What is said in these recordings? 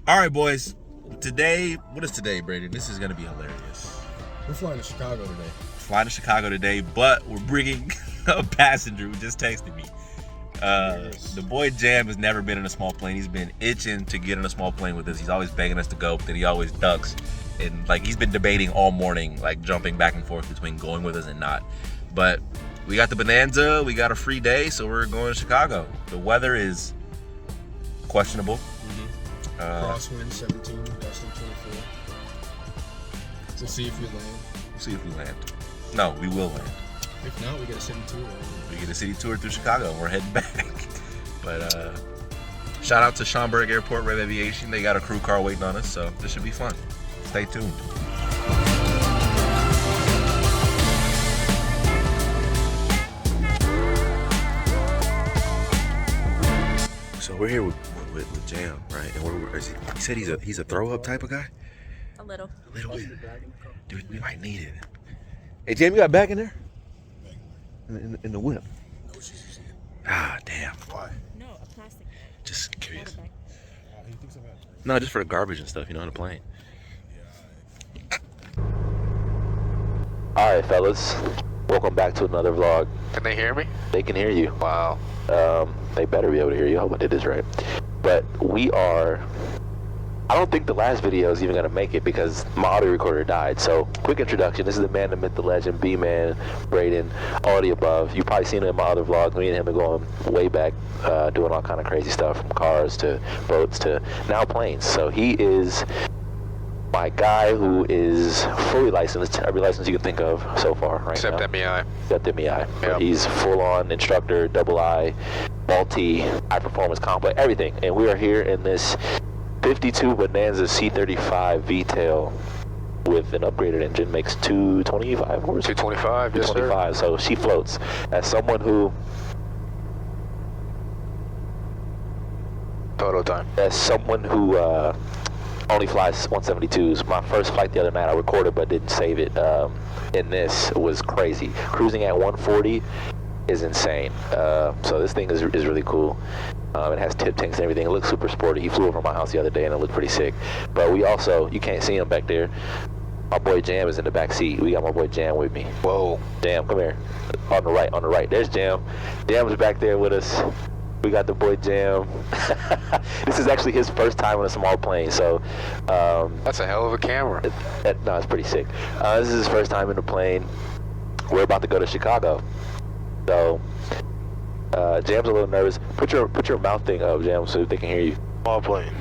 All right, boys. Today, what is today, Brady? This is gonna be hilarious. We're flying to Chicago today. Flying to Chicago today, but we're bringing a passenger who just texted me. The boy Jam has never been in a small plane. He's been itching to get in a small plane with us. He's always begging us to go, but then he always ducks. And like he's been debating all morning, like jumping back and forth between going with us and not. But we got the Bonanza, we got a free day, so we're going to Chicago. The weather is questionable. Crosswind 17, gusting 24. We'll see if we land. We'll see if we land. No, we will land. If not, we get a city tour. We get a city tour through Chicago and we're heading back. But shout out to Schaumburg Airport, Rev Aviation. They got a crew car waiting on us, so this should be fun. Stay tuned. So we're here with Jam, right? And he said he's a throw up type of guy. A little bit. Dude, we might need it. Hey Jam, you got a bag in there? In the whip. No, she's using it. Ah, damn. Why? No, a plastic bag. Just curious. He thinks about it. No, just for the garbage and stuff, on the plane. All right, fellas. Welcome back to another vlog. Can they hear me? They can hear you. Wow. They better be able to hear you. I hope I did this right. But we are... I don't think the last video is even going to make it because my audio recorder died. So, quick introduction. This is the man, the myth, the legend, B-Man, Braden, all the above. You've probably seen him in my other vlogs. Me and him are going way back, doing all kind of crazy stuff, from cars to boats to now planes. So, he is my guy who is fully licensed, every license you can think of so far right Except now. MEI. Except MEI. Yep. He's full-on instructor, double I, multi, high-performance complex, everything. And we are here in this 52 Bonanza C35 V-tail with an upgraded engine, makes 225 horse. 225, yes, 225, so she floats. As someone who... Photo time. As someone who only flies 172s, my first flight the other night I recorded but didn't save it, in this was crazy. Cruising at 140 is insane. So this thing is really cool. It has tip tanks and everything. It looks super sporty. He flew over my house the other day and it looked pretty sick. But we also, you can't see him back there. My boy Jam is in the back seat. We got my boy Jam with me. Whoa. Jam, come here. On the right. There's Jam. Jam's back there with us. We got the boy Jam. This is actually his first time on a small plane, so... That's a hell of a camera. No, it's pretty sick. This is his first time in the plane. We're about to go to Chicago. So, Jam's a little nervous. Put your mouth thing up, Jam, so they can hear you. Small plane.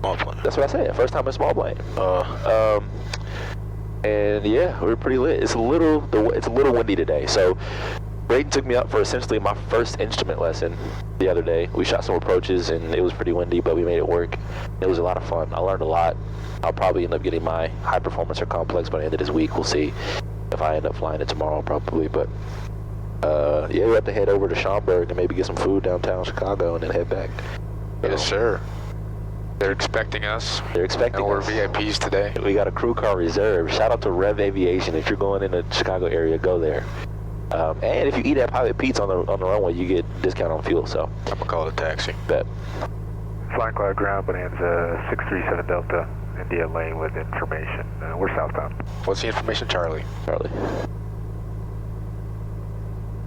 That's what I said. First time in a small plane. And yeah, we're pretty lit. It's a little windy today. So, Braden took me up for essentially my first instrument lesson the other day. We shot some approaches and it was pretty windy, but we made it work. It was a lot of fun. I learned a lot. I'll probably end up getting my high performance or complex by the end of this week. We'll see if I end up flying it tomorrow, probably. But yeah, we have to head over to Schaumburg and maybe get some food downtown Chicago and then head back. Yes, sir. They're expecting us. They're expecting and we're us. VIPs today. We got a crew car reserved. Shout out to Rev Aviation. If you're going in the Chicago area, go there. And if you eat at Pilot Pete's on the runway, you get discount on fuel. So I'm gonna call it a taxi. Bet. Flying Cloud Ground, Bonanza 637 Delta, India Lane with information. We're southbound. What's the information, Charlie? Charlie.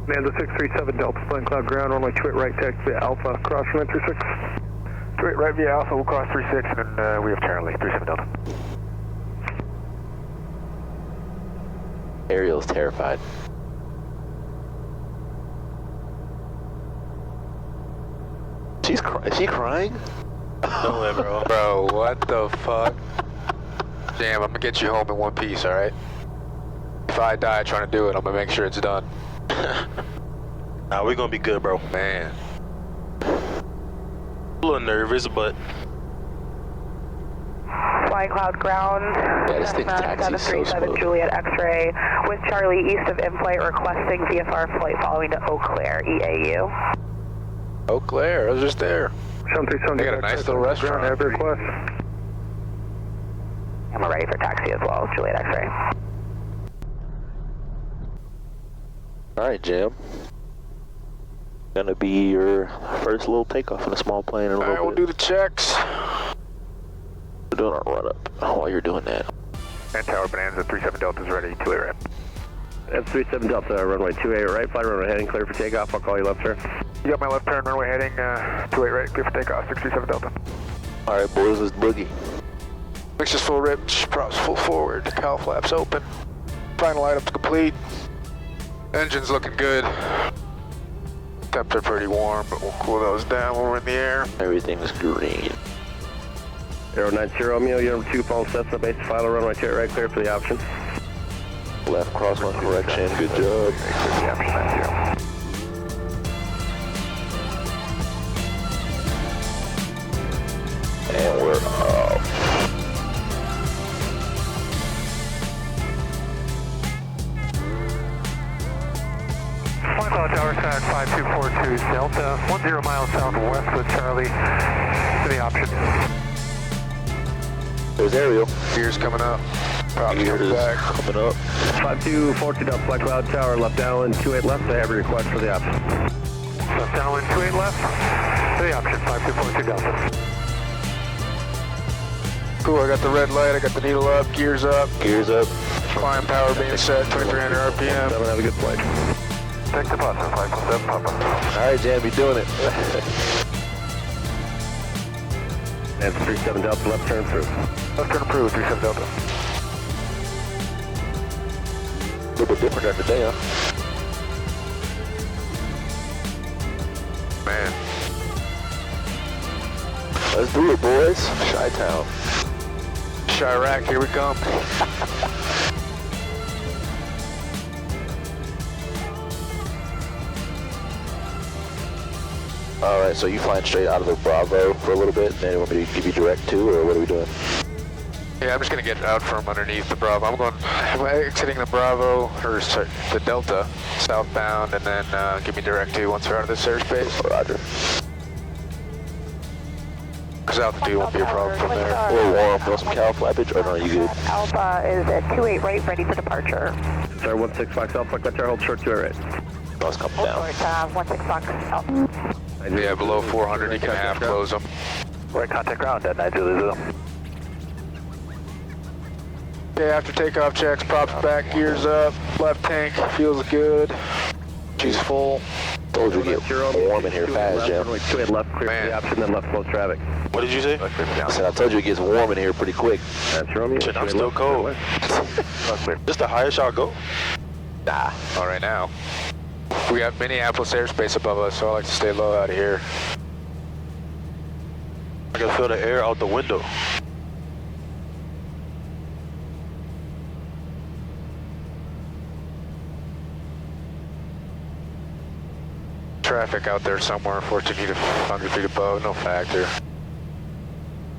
Bonanza 637 Delta, Flying Cloud Ground, runway 28 right, taxi via Alpha, cross runway 36. 28 right via Alpha, we'll cross 36, and then we have Charlie, 37 Delta. Ariel's terrified. Is she crying? No way, bro. Bro, what the fuck? Jam, I'm gonna get you home in one piece, alright? If I die trying to do it, I'm gonna make sure it's done. Nah, we're gonna be good, bro. Man. A little nervous, but... Flying Cloud Ground, Yeah, this thing's taxi's so 737 smooth. Juliet X-ray with Charlie east of in-flight requesting VFR flight following to Eau Claire, EAU. Eau Claire, I was just there. 737 They got a nice little restaurant. Have your request. And we're ready for taxi as well, Juliet X-ray. Alright, Jim. Gonna be your first little takeoff in a small plane in a little Alright, we'll bit. do the checks. We're doing our run up. Oh, while you're doing that. And Tower Bonanza, 37 Delta's ready, 28 right. That's 37 Delta, runway 28 right, flight runway heading clear for takeoff. I'll call you left turn. You got my left turn, runway heading 28 right, clear for takeoff, 637 Delta. All right, boys, let's boogie. Mixers full rip, props full forward, cowl flaps open. Final items complete. Engine's looking good. Temps are pretty warm, but we'll cool those down when we're in the air. Everything's green. Aero 90 Romeo, you're number 2, phone Cessna, base to final runway 28 right, clear for the option. Left crosswind correction, good job. And we're off. Flight Cloud Tower Side 5242 Delta, 10 miles southwest with Charlie to the option. There's Ariel. Gears coming up. Props Gears coming back. coming up. 5242 Delta, Flight Cloud Tower, left downwind 28 left. I have a request for the option. Left downwind 28 left to the option, 5242 Delta. Cool, I got the red light, I got the needle up, gears up. Gears up. Climb power being set, 2300 RPM. Have a good flight. Take the bus, 517 Papa. All right, Jan, be doing it. That's 37 Delta, left turn through. Left turn approved, 37 Delta. A little bit different during the day, huh? Man, Let's do it, boys. Chi-Town. Chirac, here we come. All right, so you flying straight out of the Bravo for a little bit, and then you want me to give you direct to, or what are we doing? Yeah, I'm just gonna get out from underneath the Bravo. I'm exiting the Bravo, or sorry, the Delta, southbound, and then give me direct to once we're out of this airspace. Roger. Because altitude won't be a problem from there. A little warm. Want some cow flappage, or no, you good? Alpha is at 28 right, ready for departure. Sorry, 16 Fox Alpha, Flight Tower, hold short 28 right. No, it's coming Hold down. short, 16 Fox Alpha. Yeah, below 400, you can half close them. Right, contact ground at 900. Okay, after takeoff checks, props back, gears up, left tank feels good. She's full. Told you to get warm in here fast, Jim. Runway 28 left, clear for the option, then left close traffic. What did you say? I said, I told you it gets warm in here pretty quick. That's Romeo. Shit, I'm 28 still left, cold. This the highest y'all go? Nah. All right now. We got Minneapolis airspace above us, so I like to stay low out of here. I can feel the air out the window. Traffic out there somewhere, 14 feet, 100 feet above, no factor.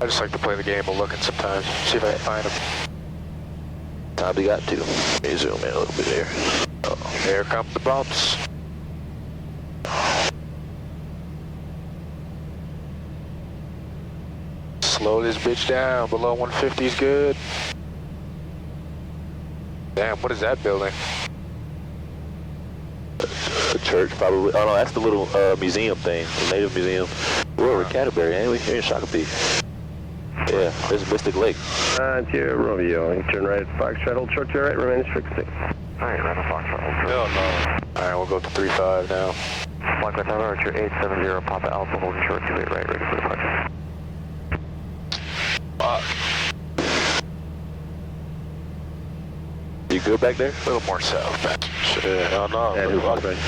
I just like to play the game of looking sometimes, see if I can find them. Probably got to. Let me zoom in a little bit here. Uh-oh. Here come the bumps. Slow this bitch down, below 150 is good. Damn, what is that building? The church, probably. Oh, no, that's the little museum thing, the native museum. We're over at Canterbury, ain't we? Here in Shakopee. Yeah, there's Mystic Lake. Dear Romeo, you turn right at Foxtrot, hold short to your right, remain fixing. Alright, right on Foxtrot. Hell no. Alright, we'll go to 3-5 now. Flight Cloud Tower, Archer 870, Papa Alpha, holding short 28 right, ready for departure. Fuck. You good back there? A little more south, man. Shit, hell no. Yeah, bro. who's right?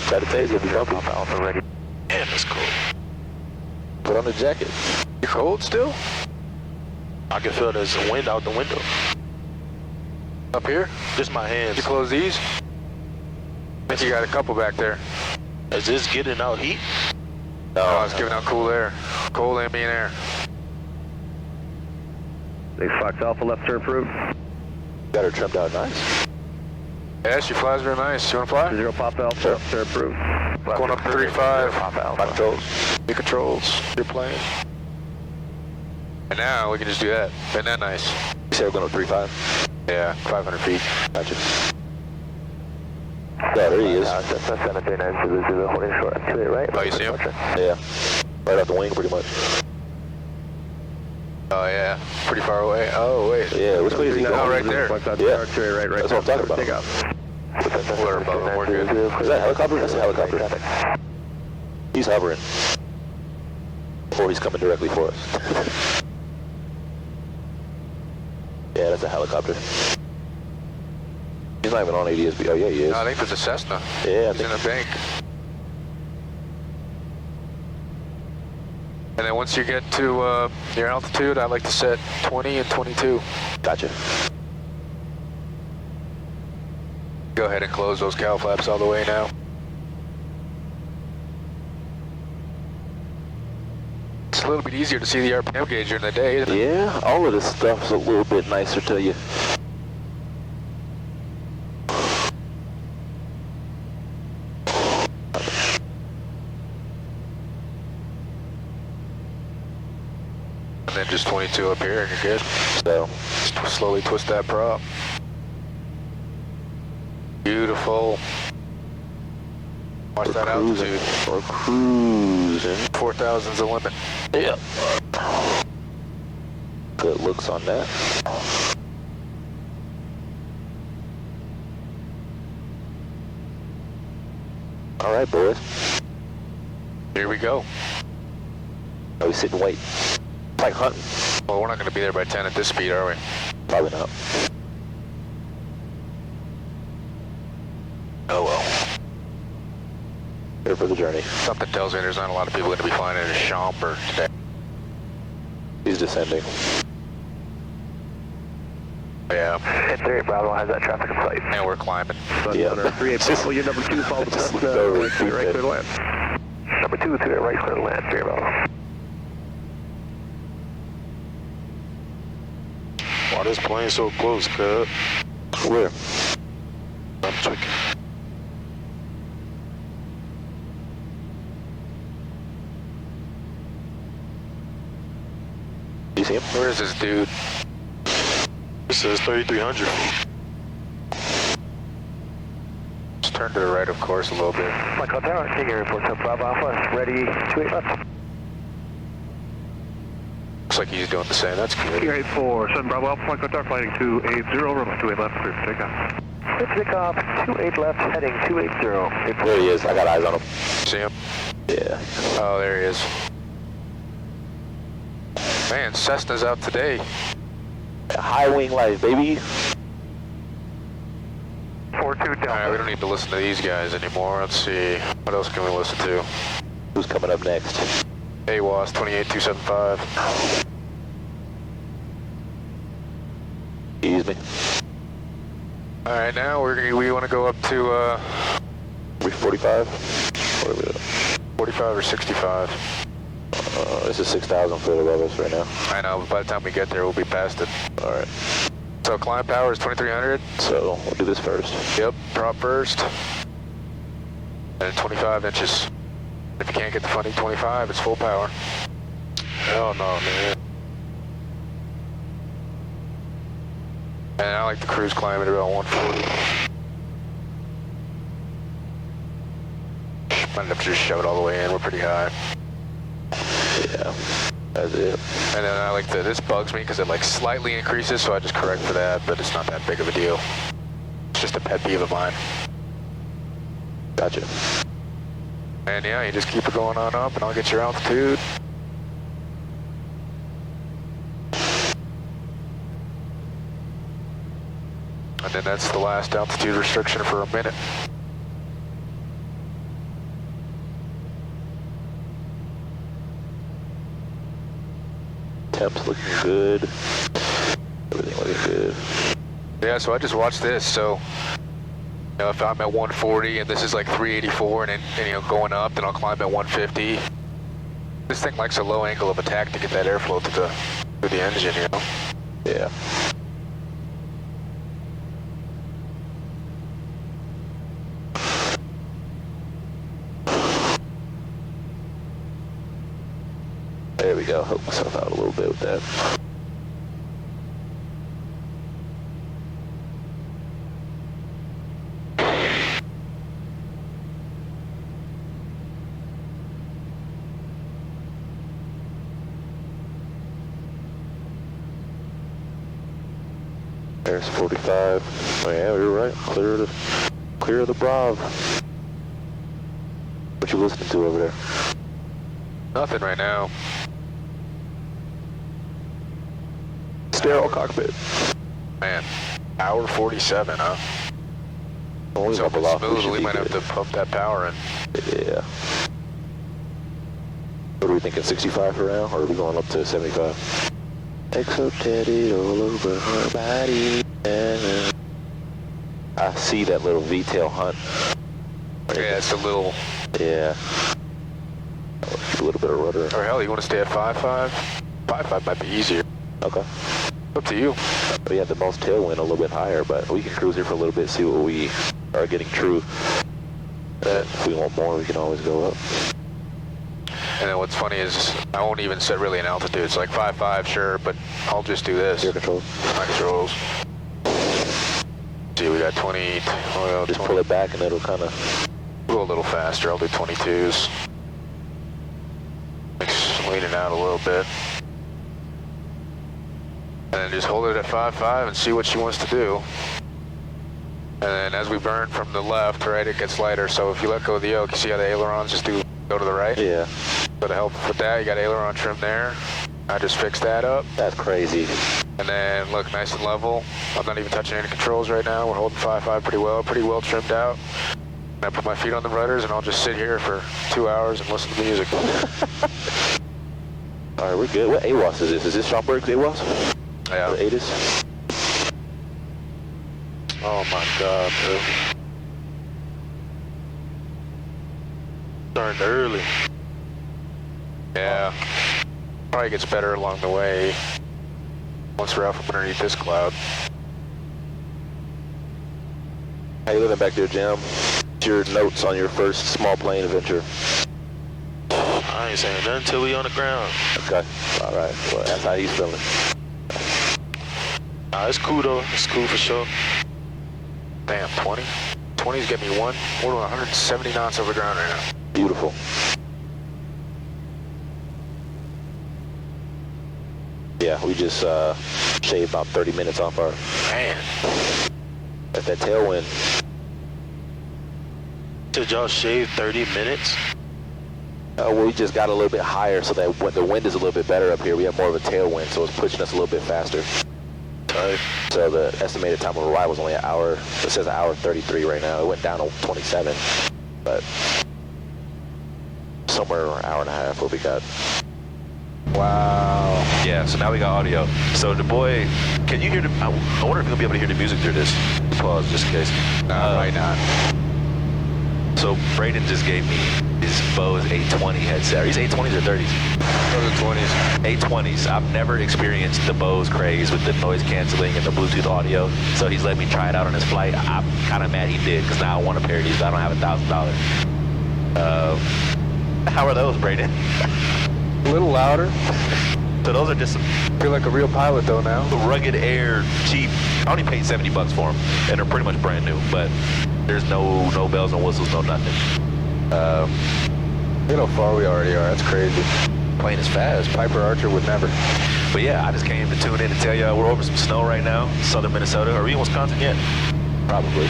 Try to tell you, it'll be bumpy. Papa Alpha, ready. Damn, that's cool. Put on the jacket. You cold still? I can feel there's wind out the window. Up here? Just my hands. You close these? I think you got a couple back there. Is this getting out heat? Oh, it's giving out cool air. Cold ambient air. 6 Fox Alpha, left turn approved. Got her trimmed out nice. Yeah, she flies real nice. You wanna fly? 0 Papa Alpha, left turn approved. Going up to 3-5. Papa Alpha. My controls. Your controls. Your plane. And now we can just do that. Isn't that nice? You said we're going up 3-5? Yeah, 500 feet. Gotcha. Yeah, there he is. That's 739 Zulu, holding short 28 right. Oh, you see him? Yeah. Right out the wing, pretty much. Oh yeah, pretty far away. Oh wait. Yeah, which way is he going? Oh, right there. Yeah. Right, That's what I'm talking about. Takeoff. We're above him, we're good. Is that a helicopter? That's a helicopter. He's hovering. Or he's coming directly for us. Yeah, that's a helicopter. He's not even on ADSB. Oh, yeah, he is. No, I think there's a Cessna. Yeah, I He's in think. a bank. And then once you get to near altitude, I like to set 20 and 22. Gotcha. Go ahead and close those cowl flaps all the way now. It's a little bit easier to see the RPM gauge during the day, isn't it? Yeah, all of this stuff's a little bit nicer to you. And then just 22 up here and you're good. So, Just slowly twist that prop. Beautiful. Watch that altitude. we're cruising. 4,000's the limit. Yep. Good looks on that. All right, boys. Here we go. Are we sit and wait? It's like hunting. Well, we're not going to be there by 10 at this speed, are we? Probably not. Oh well. Here for the journey. Something tells me there's not a lot of people going to be flying in a Chamber today. He's descending. Yeah. And 38 Bravo has that traffic in sight. And we're climbing. Yeah. 38 Bravo, your number 2, follow the Just Cessna, go right clear repeat to land. Number 2 to the right clear to land, 38 Bravo. Why this plane so close, cuz? Where? I'm checking. You see him? Where is this dude? It says 3,300. Just turn to the right, of course, a little bit. Michael Tower, take your report to Bravo Alpha, ready 28 left. Looks like he's doing the same. That's good. Here 84, 7 Bravo Alpha, Michael Tower, flying 280, runway 28 left, clear for takeoff. Clear for takeoff, 28 left, heading 280. There he is. I got eyes on him. See him? Yeah. Oh, there he is. Man, Cessna's out today. High wing life, baby. 42 Alright, we Delta. don't need to listen to these guys anymore. Let's see. What else can we listen to? Who's coming up next? AWAS 28275. Excuse me. Alright, now we want to go up to 345? What are we doing? 45 or 65. This is 6,000 foot above us right now. I know, but by the time we get there, we'll be past it. All right. So climb power is 2,300. So we'll do this first. Yep, prop first. And 25 inches. If you can't get the funding 25, it's full power. Hell no, man. And I like the cruise climb at about 140. Might have to just shove it all the way in. We're pretty high. Yeah, that's it. And then I like this bugs me because it like slightly increases, so I just correct for that, but it's not that big of a deal. It's just a pet peeve of mine. Gotcha. And yeah, you just keep it going on up and I'll get your altitude. And then that's the last altitude restriction for a minute. Temps looking good. Everything looking good. Yeah, so I just watched this, so you know, if I'm at 140 and this is like 384 and you know, going up, then I'll climb at 150. This thing likes a low angle of attack to get that airflow to the engine, you know? Yeah. There we go. Help myself out a little bit with that. There's 45. Oh, yeah, you're right. Clear of the Brav. What you listening to over there? Nothing right now. Sterile cockpit. Man, hour 47, huh? Only So level off. smooth, should we be might have good. to pump that power in. Yeah. What are we thinking, 65 for now, or are we going up to 75? Exo Teddy all over her body. I see that little V-tail hunt. Yeah, it's a little... Yeah. A little bit of rudder. Or hell, you want to stay at 5.5? 5.5 might be easier. Okay. Up to you. We have the most tailwind a little bit higher, but we can cruise here for a little bit, see what we are getting true. If we want more, we can always go up. And then what's funny is I won't even set really an altitude. It's like 5.5, sure, but I'll just do this. Air controls. My controls. See, we got 20. Well, Just 20. pull it back and it'll kind of... Go a little faster. I'll do 22s. Leaning out a little bit. And then just hold it at 5.5 and see what she wants to do. And then as we burn from the left, right, it gets lighter. So if you let go of the yoke, you see how the ailerons just do go to the right? Yeah. So to help with that, you got aileron trim there. I just fixed that up. That's crazy. And then look nice and level. I'm not even touching any controls right now. We're holding 5.5 pretty well trimmed out. And I put my feet on the rudders and I'll just sit here for 2 hours and listen to music. All right, we're good. What AWAS is this? Is this Schomburg's AWAS? Yeah. Or ATIS? Oh my God, bro. Starting early. Yeah. Probably gets better along the way once we're out from underneath this cloud. How you living back there, Jim? What's your notes on your first small plane adventure? I ain't saying nothing until we on the ground. Okay. All right. Well, that's how he's feeling. Nah, it's cool though. It's cool for sure. Damn, 20? 20's get me more than 170 knots over ground right now. Beautiful. Yeah, we just shaved about 30 minutes off our... Man. That's that tailwind. Did y'all shave 30 minutes? Well, we just got a little bit higher so that the wind is a little bit better up here. We have more of a tailwind, so it's pushing us a little bit faster. So the estimated time of arrival was only an hour. It says an hour 33 right now. It went down to 27, but somewhere around an hour and a half what we got. Wow. Yeah, so now we got audio. So the boy, can you hear the, I wonder if you'll be able to hear the music through this. Pause just in case. Right not. So Braden just gave me his Bose 820 headset. Are these 820s or 30s? Those are 20s. 820s. I've never experienced the Bose craze with the noise canceling and the Bluetooth audio. So he's let me try it out on his flight. I'm kind of mad he did because now I want a pair of these, but I don't have $1,000. How are those, Braden? A little louder. So those are just some Feel like a real pilot though now. rugged air, cheap. I only paid $70 for them, and they're pretty much brand new. But there's no bells and whistles, no nothing. You know how far we already are. That's crazy. Plane is fast. Piper Archer would never. But yeah, I just came to tune in and tell y'all we're over some snow right now, southern Minnesota. Are we in Wisconsin yet? Probably.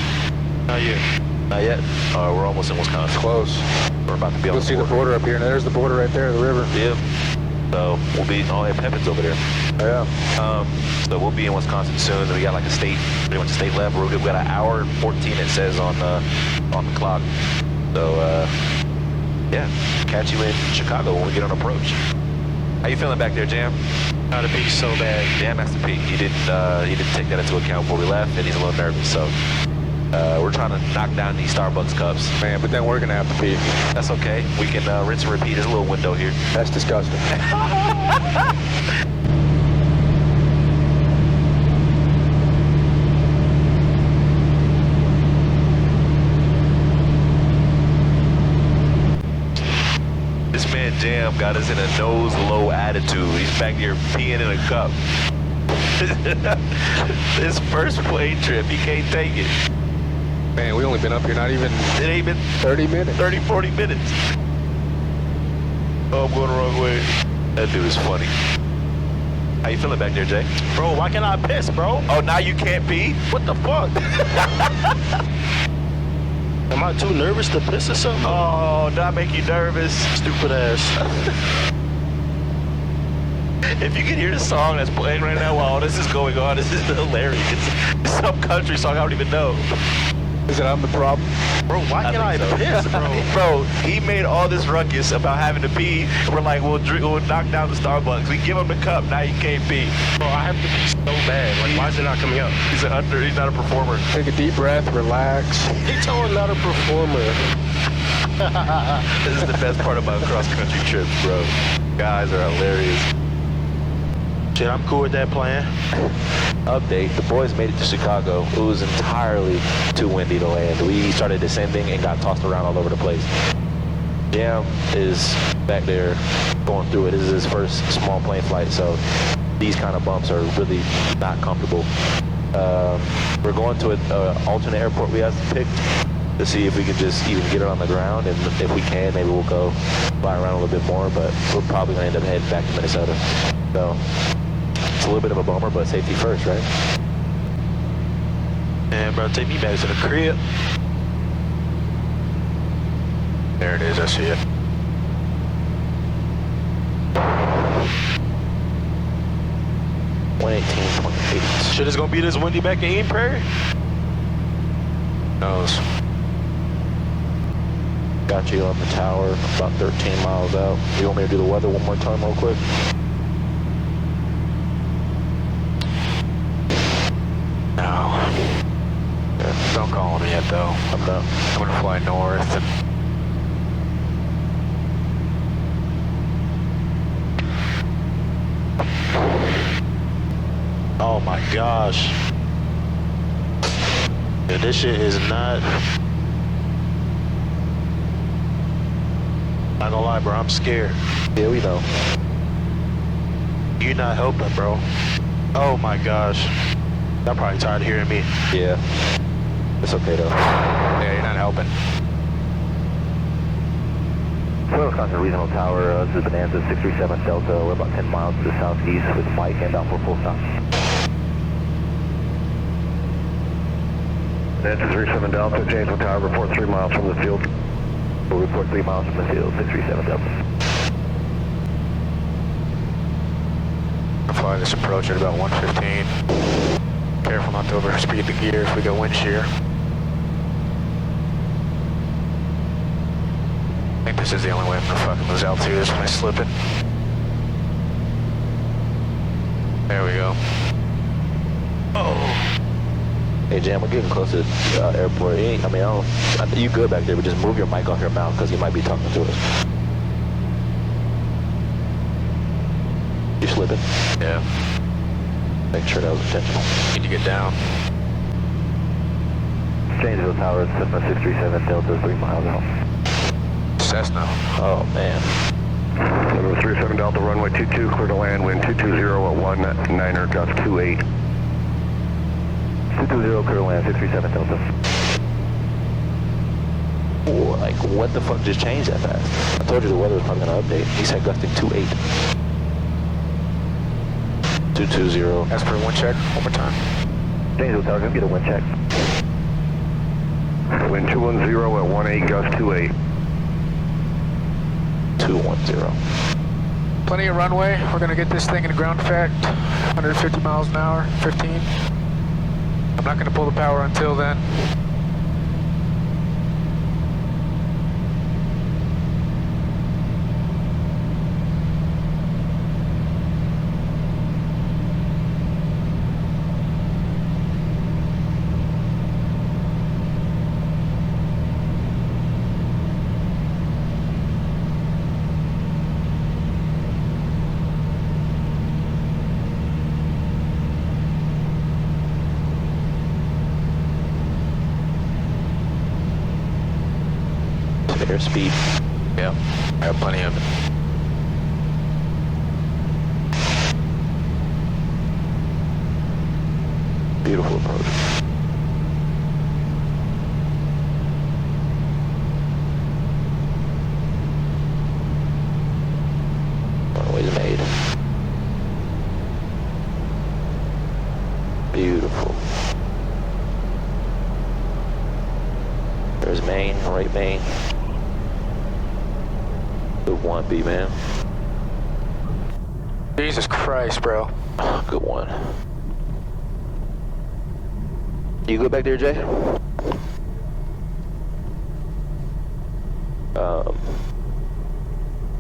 Not yet. Not yet. We're almost in Wisconsin. Close. We're about to be on You'll see the border up here. And there's the border right there, the river. Yep. So we'll be at Pepin's over there. Yeah. So we'll be in Wisconsin soon. Then we got like a state, pretty much a state level. We've got an hour 14 it says on the clock. So yeah, catch you in Chicago when we get on approach. How you feeling back there, Jam? Gotta be so bad. Jam has to pee. He didn't take that into account before we left, and he's a little nervous. So we're trying to knock down these Starbucks cups. Man, but then we're gonna have to pee. That's okay. We can rinse and repeat. There's a little window here. That's disgusting. This man Jam got us in a nose low attitude. He's back here peeing in a cup. This first plane trip, he can't take it. Man, we only been up here not even It ain't been 30 minutes. 30, 40 minutes. Oh, I'm going the wrong way. That dude is funny. How you feeling back there, Jay? Bro, why can't I piss, bro? Oh, now you can't pee? What the fuck? Am I too nervous to piss or something? Oh, did I make you nervous? Stupid ass. If you can hear the song that's playing right now while all this is going on, this is hilarious. It's some country song I don't even know. Is it I'm the problem? Bro, why can't I piss, bro? Bro, he made all this ruckus about having to pee. We're like, we'll knock down the Starbucks. We give him the cup, now he can't pee. Bro, I have to pee so bad. Like, why is it not coming up? He's not a performer. Take a deep breath, relax. He told me not a performer. This is the best part about cross-country trips, bro. Guys are hilarious. Shit, I'm cool with that plan. Update, the boys made it to Chicago. It was entirely too windy to land. We started descending and got tossed around all over the place. Jam is back there going through it. This is his first small plane flight, so these kind of bumps are really not comfortable. We're going to an alternate airport we have picked to see if we can just even get it on the ground, and if we can, maybe we'll go fly around a little bit more, but we're probably going to end up heading back to Minnesota. So it's a little bit of a bummer, but safety first, right? Man, bro, take me back to the crib. There it is, I see it. Shit is gonna be this windy back in Eden Prairie? Who knows? Got you on the tower, about 13 miles out. You want me to do the weather one more time real quick? No. Yeah, don't call me yet, though. I'm done. I'm gonna fly north and... Oh my gosh. Yeah, this shit is not gonna lie, bro, I'm scared. Yeah, we know. You're not helping, bro. Oh my gosh. Y'all probably tired of hearing me. Yeah. It's okay, though. Yeah, you're not helping. Wisconsin Regional Tower, this is Bonanza 637 Delta. We're about 10 miles to the southeast with Mike and down for full stop. Bonanza 37 Delta, Janesville Tower, report 3 miles from the field. We'll report 3 miles from the field, 637 Delta. I'm flying this approach at about 115. Careful not to overspeed the gear if we go wind shear. I think this is the only way I'm gonna fucking lose altitude is when I slip it. There we go. Oh. Hey, Jam, we're getting close to the airport. You good back there, but just move your mic off your mouth because you might be talking to us. You slipping? Yeah. Make sure that was intentional. Need to get down. Janesville Tower, Cessna 637 Delta, 3 miles out. Cessna. Oh, man. Number 37 Delta, runway 22, clear to land, wind 220 at 19er, gust 28. 220, clear to land, 637 Delta. Oh, like, what the fuck just changed that fast? I told you the weather was probably going to update. He said gusting 28. 220. As per wind check, one more time. Janesville Tower, come get a wind check. Wind 210 at 18, gust 28. 210. Plenty of runway. We're going to get this thing in ground effect. 150 miles an hour, 15. I'm not going to pull the power until then. Airspeed. Yep. I have plenty of it. Beautiful approach. Runway's made. Beautiful. There's main, right main. Good one, B-man. Jesus Christ, bro. Good one. You go back there, Jay?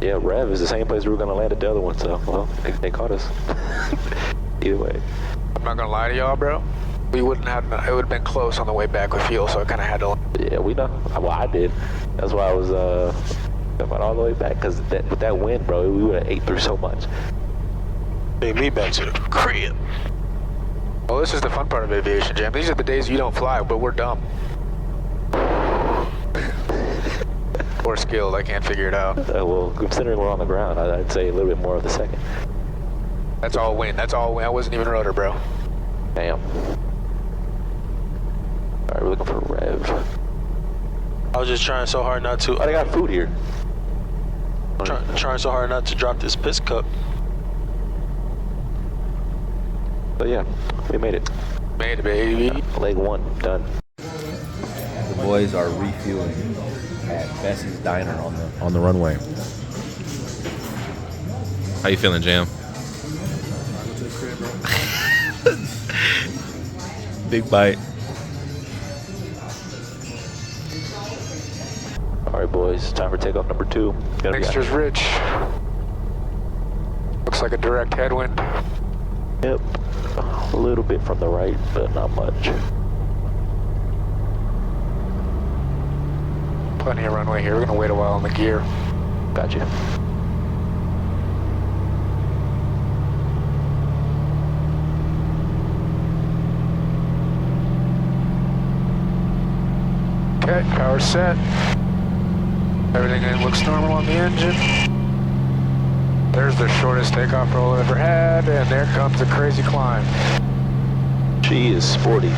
Yeah, Rev is the same place we were gonna land at the other one, so, well, they caught us. Either way. I'm not gonna lie to y'all, bro. We wouldn't have, it would have been close on the way back with fuel, so I kind of had to. Yeah, we know. Well, I did. That's why I was coming all the way back, because with that wind, bro, we would have ate through so much. Take me back to the crib. Well, this is the fun part of aviation, Jam. These are the days you don't fly, but we're dumb. Or skilled, I can't figure it out. Well, considering we're on the ground, I'd say a little bit more of the second. That's all wind. That's all wind. I wasn't even rotor, bro. Damn. Alright, we're looking for Rev. I was just trying so hard not to. Oh, they got food here. Trying so hard not to drop this piss cup. But yeah, we made it. Made it, baby. Leg one, done. The boys are refueling at Bessie's Diner on the runway. How you feeling, Jam? Big bite. All right, boys, time for takeoff number 2. Mixture's rich. Looks like a direct headwind. Yep, a little bit from the right, but not much. Plenty of runway here. We're gonna wait a while on the gear. Gotcha. Okay, power set. Everything looks normal on the engine. There's the shortest takeoff roll I've ever had, and there comes the crazy climb. She is sporty.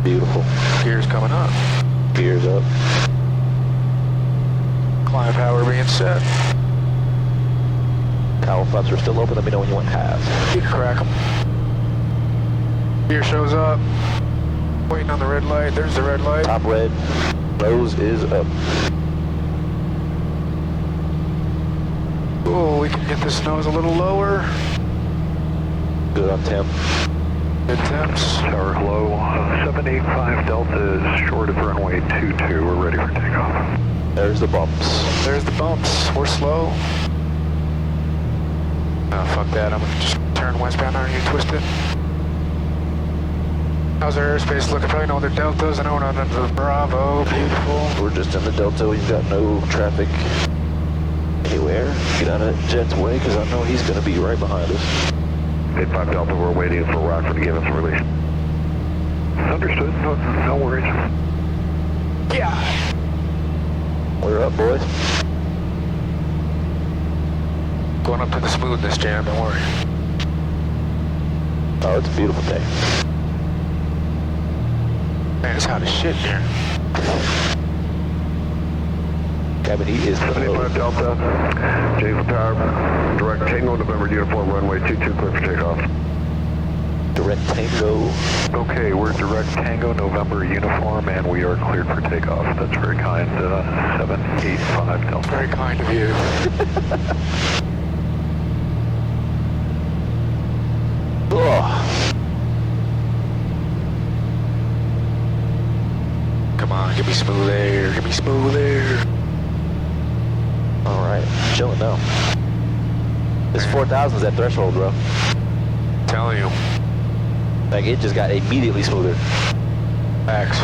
Beautiful. Gears coming up. Gears up. Climb power being set. Towel flaps are still open. Let me know when you want halves. You can crack them. Gear shows up. Waiting on the red light. There's the red light. Top red. Nose is up. Oh, we can get this nose a little lower. Good on temp. Good temps. Tower hello, 785 Delta is short of runway 22. We're ready for takeoff. There's the bumps. There's the bumps. We're slow. Oh, fuck that. I'm gonna just turn westbound on you, twist it. How's our airspace looking? Probably know their deltas. I know we're not under the Bravo. Beautiful. We're just in the Delta. We've got no traffic anywhere. Get out of Jet's way, because I know he's going to be right behind us. 85 Delta, we're waiting for Rockford to give us a release. Understood. No worries. Yeah. We're up, boys. Going up to the smoothness, Jam. Don't worry. Oh, it's a beautiful day. Man, it's hot as shit here. Cabin heat is 785 Delta, Jason Tower, direct Tango, November uniform, runway 22, clear for takeoff. Direct Tango. Okay, we're direct Tango, November uniform, and we are cleared for takeoff. That's very kind. 785 Delta. Very kind of you. Oh. Come on, give me smooth air. Give me smooth air. All right, chilling now. This 4,000 is that threshold, bro. Telling you. Like, it just got immediately smoother. Max.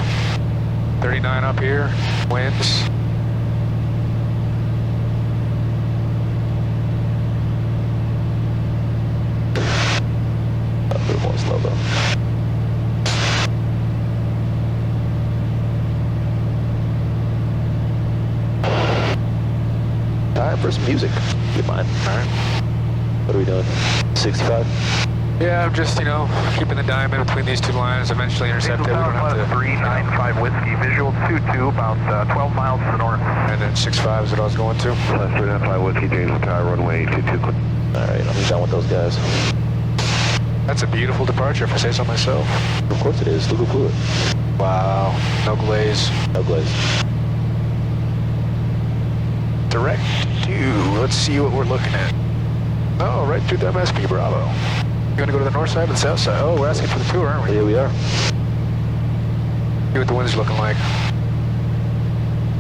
39 up here. Winds. A bit more slow, though. Time for some music. Get mine. All right. What are we doing? 65? Yeah, I'm just, keeping the diamond between these two lines, eventually intercept it. We don't have to... 395 Whiskey, visual 2-2, about 12 miles to the north. And then 6-5 is what I was going to. Plus 395 Whiskey, James Tower, runway 22. All right, I'm done with those guys. That's a beautiful departure, if I say so myself. Of course it is. Look at fluid. Wow, no glaze. No glaze. Direct to, let's see what we're looking at. Oh, right to the MSP Bravo. You gonna go to the north side or the south side? Oh, we're asking for the tour, aren't we? Yeah, we are. See what the wind's looking like.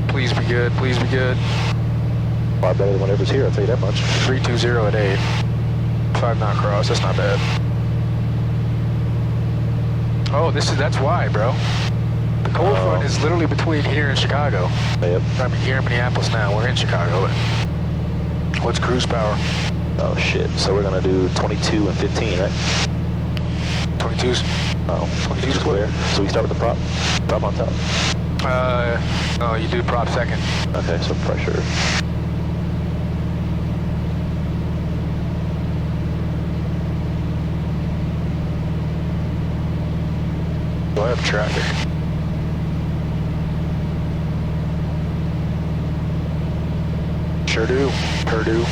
Please be good, please be good. A lot better than whatever's here, I'll tell you that much. 320 at 8. 5 knot cross, that's not bad. Oh, that's why, bro. The cold front is literally between here and Chicago. Yep. I mean, here in Minneapolis now, we're in Chicago. What's cruise power? Oh shit, so we're gonna do 22 and 15, right? 22's? Oh, 22 square. So we start with the prop on top. No, you do prop second. Okay, so pressure. Do I have traffic? Sure do. Sure do.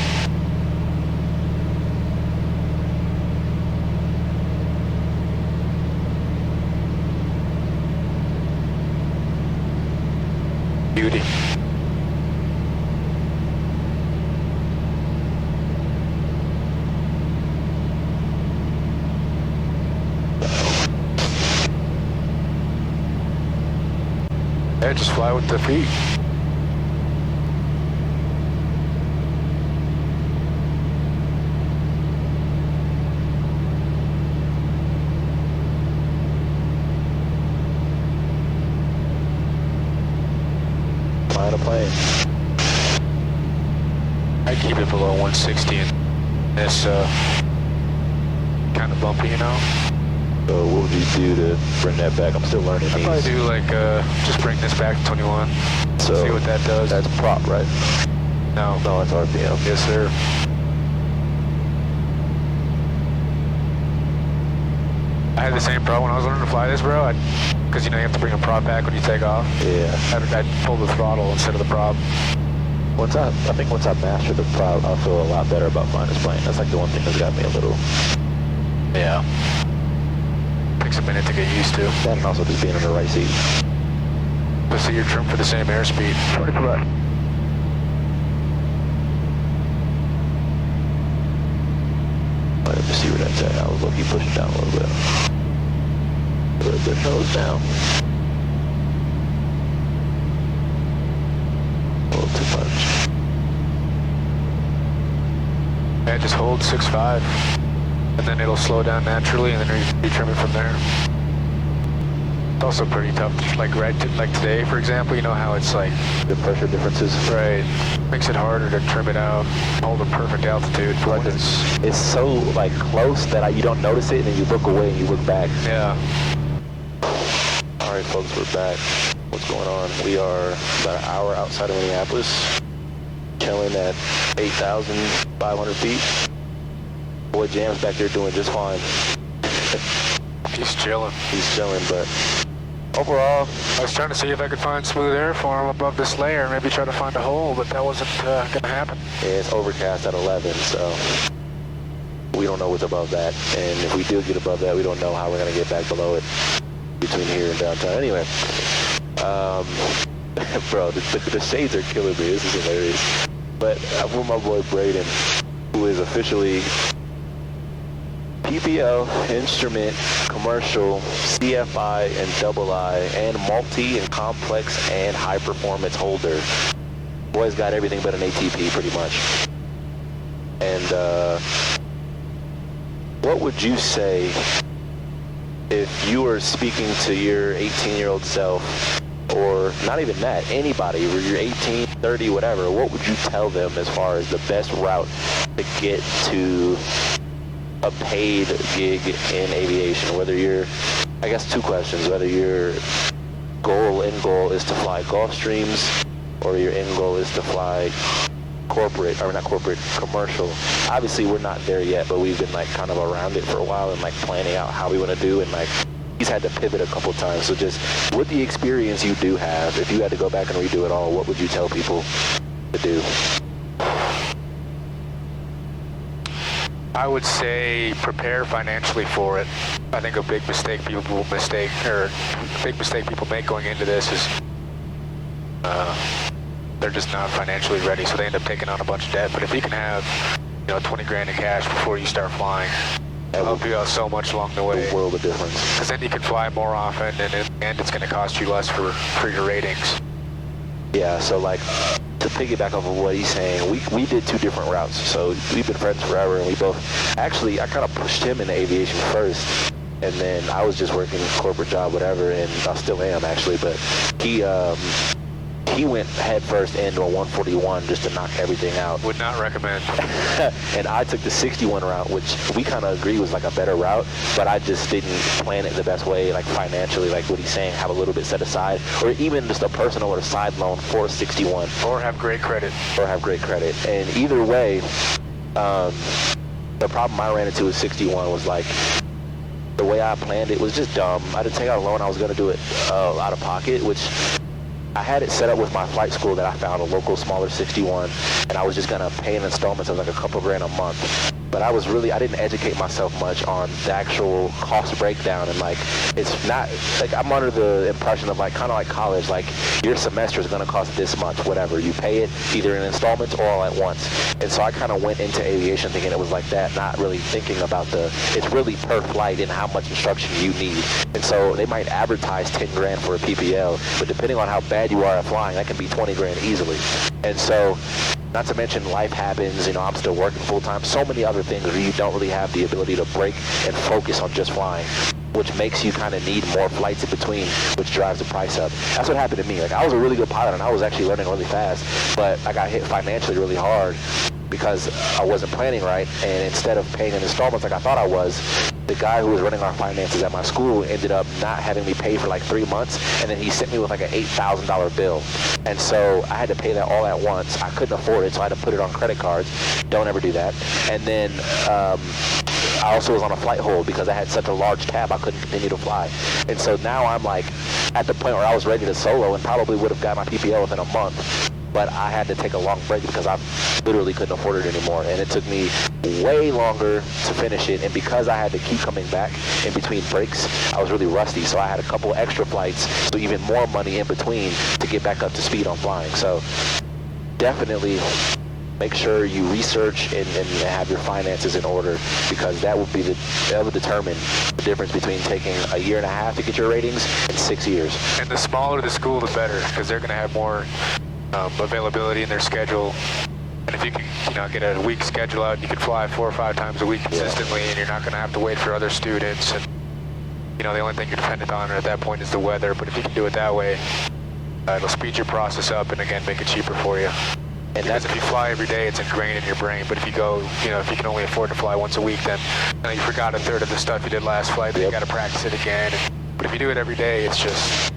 Beauty. Yeah, just fly with the feet. Flying a plane. I keep it below 160 and this kind of bumpy, So what would you do to bring that back? I'm still learning I'd these. probably do like, just bring this back to 21. So see what that does. That's prop, right? No. No, it's RPM. Yes, sir. I had the same problem when I was learning to fly this, bro. Because, you have to bring a prop back when you take off. Yeah. I'd pull the throttle instead of the prop. I think once I master the prop, I'll feel a lot better about flying this plane. That's like the one thing that's got me a little... Yeah. Takes a minute to get used to. That and also just being in the right seat. But so you're trimmed for the same airspeed. 20 left. Let me see where that's at. I was lucky pushing down a little bit. Put the nose down. A little too much. Yeah, just hold 6.5. And then it'll slow down naturally, and then you trim it from there. It's also pretty tough, like like today, for example, you know how it's like... The pressure differences. Right. Makes it harder to trim it out, hold a perfect altitude. Like it's so like close that you don't notice it, and then you look away and you look back. Yeah. All right, folks, we're back. What's going on? We are about an hour outside of Minneapolis, chilling at 8,500 feet. Boy Jam's back there doing just fine. He's chilling. He's chilling, but overall... I was trying to see if I could find smooth air for him above this layer, maybe try to find a hole, but that wasn't going to happen. Yeah, it's overcast at 11, so we don't know what's above that. And if we do get above that, we don't know how we're going to get back below it between here and downtown. Anyway, bro, the shades are killing me. This is hilarious. But I'm with my boy Braden, who is officially PPO, instrument, commercial, CFI, and II, and multi and complex and high performance holder. Boy's got everything but an ATP pretty much. And what would you say if you were speaking to your 18-year-old self, or not even that, anybody, or you're 18, 30, whatever, what would you tell them as far as the best route to get to a paid gig in aviation? Whether you're, I guess two questions, whether your end goal is to fly Gulfstreams, or your end goal is to fly corporate, or not corporate, commercial. Obviously, we're not there yet, but we've been like kind of around it for a while and like planning out how we want to do, and like he's had to pivot a couple times. So just with the experience you do have, if you had to go back and redo it all, what would you tell people to do? I would say prepare financially for it. I think a big mistake people make going into this is they're just not financially ready, so they end up taking on a bunch of debt. But if you can have, 20 grand in cash before you start flying, it'll help you out so much along the way. A world of difference. Because then you can fly more often, and in the end, it's going to cost you less for your ratings. Yeah, so like, to piggyback off of what he's saying, we did 2 different routes. So we've been friends forever, and we both, actually, I kind of pushed him into aviation first, and then I was just working a corporate job, whatever, and I still am, actually, but he went head first into a 141 just to knock everything out. Would not recommend. And I took the 61 route, which we kind of agree was like a better route, but I just didn't plan it the best way, like financially, like what he's saying, have a little bit set aside, or even just a personal or a side loan for a 61. Or have great credit. And either way, the problem I ran into with 61 was like, the way I planned it was just dumb. I didn't take out a loan. I was going to do it out of pocket, which I had it set up with my flight school that I found a local smaller 61, and I was just going to pay in installments of like a couple grand a month. But I didn't educate myself much on the actual cost breakdown, and like, it's not, like, I'm under the impression of like, kind of like college, like your semester is going to cost this much, whatever. You pay it either in installments or all at once. And so I kind of went into aviation thinking it was like that, not really thinking about it's really per flight and how much instruction you need. And so they might advertise 10 grand for a PPL, but depending on how bad you are at flying, that can be 20 grand easily. And so, not to mention life happens, I'm still working full time, so many other things where you don't really have the ability to break and focus on just flying, which makes you kind of need more flights in between, which drives the price up. That's what happened to me. Like, I was a really good pilot and I was actually learning really fast, but I got hit financially really hard because I wasn't planning right, and instead of paying in installments like I thought I was, the guy who was running our finances at my school ended up not having me pay for like 3 months, and then he sent me with like an $8,000 bill. And so I had to pay that all at once. I couldn't afford it, so I had to put it on credit cards. Don't ever do that. And then I also was on a flight hold because I had such a large tab I couldn't continue to fly. And so now I'm like at the point where I was ready to solo and probably would have got my PPL within a month. But I had to take a long break because I literally couldn't afford it anymore. And it took me way longer to finish it. And because I had to keep coming back in between breaks, I was really rusty. So I had a couple extra flights, so even more money in between to get back up to speed on flying. So definitely make sure you research and have your finances in order, because that will determine the difference between taking a year and a half to get your ratings and 6 years. And the smaller the school, the better, because they're going to have more availability in their schedule. And if you can, get a week schedule out, you can fly 4 or 5 times a week consistently, and you're not going to have to wait for other students. And the only thing you're dependent on at that point is the weather. But if you can do it that way, it'll speed your process up and again make it cheaper for you. And because if you fly every day, it's ingrained in your brain. But if you go, if you can only afford to fly once a week, then you forgot a third of the stuff you did last flight. Then you got to practice it again. But if you do it every day, it's just.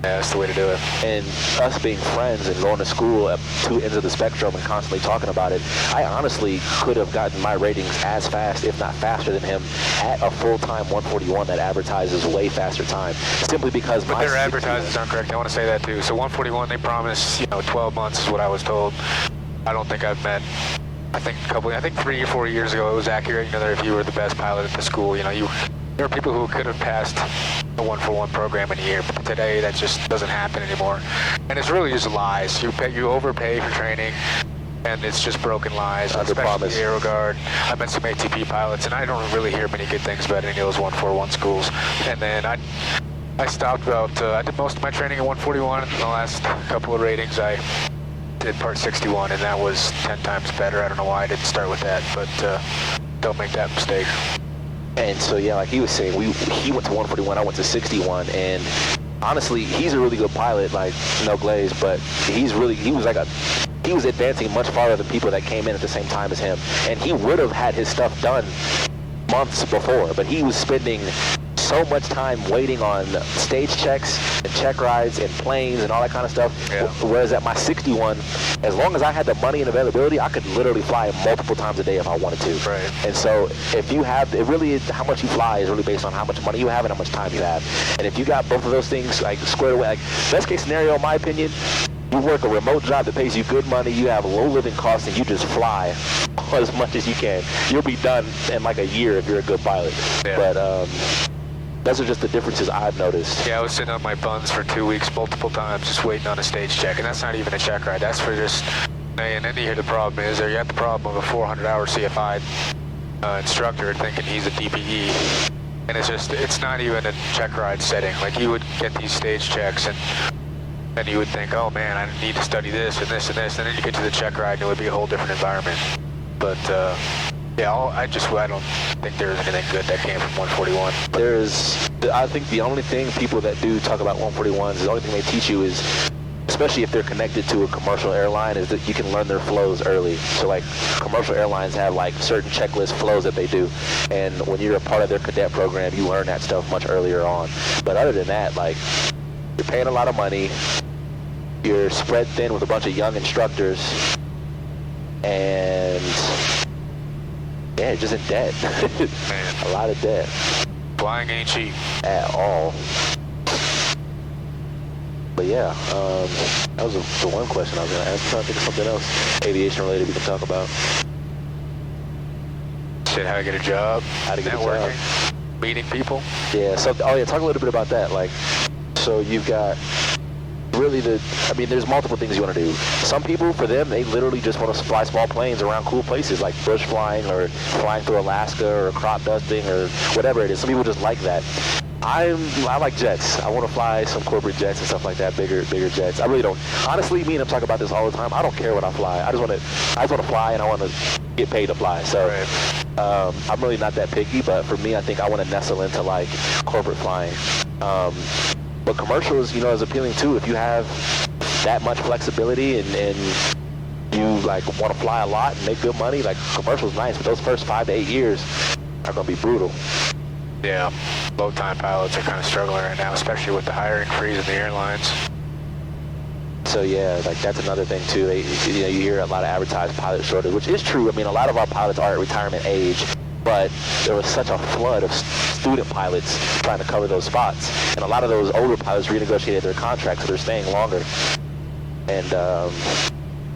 Yeah, that's the way to do it. And us being friends and going to school at 2 ends of the spectrum and constantly talking about it, I honestly could have gotten my ratings as fast, if not faster than him, at a full-time 141 that advertises way faster time. Simply because but their advertisers aren't correct. I want to say that too. So 141, they promise 12 months is what I was told. I don't think I've met. I think 3 or 4 years ago it was accurate. That if you were the best pilot at the school, there are people who could have passed the 141 program in a year, but today that just doesn't happen anymore. And it's really just lies. You overpay for training, and it's just broken lies. Especially AeroGuard. I met some ATP pilots, and I don't really hear many good things about any of those 141 schools. And then I stopped about. I did most of my training at 141, and in the last couple of ratings I did part 61, and that was 10 times better. I don't know why I didn't start with that, but don't make that mistake. And so, yeah, like he was saying, he went to 141, I went to 61, and honestly, he's a really good pilot, like, no glaze, but he was advancing much farther than people that came in at the same time as him. And he would have had his stuff done months before, but he was spending so much time waiting on stage checks and check rides and planes and all that kind of stuff. Yeah. Whereas at my 61, as long as I had the money and availability, I could literally fly multiple times a day if I wanted to. Right. And so if you have, it really is, how much you fly is really based on how much money you have and how much time you have. And if you got both of those things like squared away, like best case scenario, in my opinion, you work a remote job that pays you good money, you have low living costs, and you just fly as much as you can. You'll be done in like a year if you're a good pilot. Yeah. But those are just the differences I've noticed. Yeah, I was sitting on my buns for 2 weeks multiple times just waiting on a stage check, and that's not even a check ride. That's for just, and then you hear the problem is, or you have the problem of a 400-hour CFI instructor thinking he's a DPE, and it's not even a check ride setting. Like, you would get these stage checks, and then you would think, oh man, I need to study this and this and this, and then you get to the check ride and it would be a whole different environment. But yeah, I don't think there's anything good that came from 141. I think the only thing people that do talk about 141s, the only thing they teach you is, especially if they're connected to a commercial airline, is that you can learn their flows early. So like commercial airlines have like certain checklist flows that they do, and when you're a part of their cadet program, you learn that stuff much earlier on. But other than that, like, you're paying a lot of money, you're spread thin with a bunch of young instructors, and yeah, just in debt. A lot of debt. Flying ain't cheap. At all. But yeah, that was the one question I was going to ask. I'm trying to think of something else aviation related we can talk about. Shit, how to get a job. How to get networking, a job. Meeting people. Yeah, so, oh yeah, talk a little bit about that. Like, so you've got really there's multiple things you want to do. Some people, for them, they literally just want to fly small planes around cool places like bush flying or flying through Alaska or crop dusting or whatever it is. Some people just like that. I like jets. I want to fly some corporate jets and stuff like that, bigger jets. I really don't. Honestly, me and him talk about this all the time. I don't care what I fly. I just want to fly, and I want to get paid to fly. So Right. I'm really not that picky, but for me, I think I want to nestle into like corporate flying. But commercials, is appealing too. If you have that much flexibility and you like want to fly a lot and make good money, like commercials nice, but those first 5 to 8 years are going to be brutal. Yeah, low-time pilots are kind of struggling right now, especially with the hiring freeze in the airlines. So yeah, like that's another thing too. You hear a lot of advertised pilot shortage, which is true. I mean, a lot of our pilots are at retirement age, but there was such a flood of student pilots trying to cover those spots, and a lot of those older pilots renegotiated their contracts, so they're staying longer. And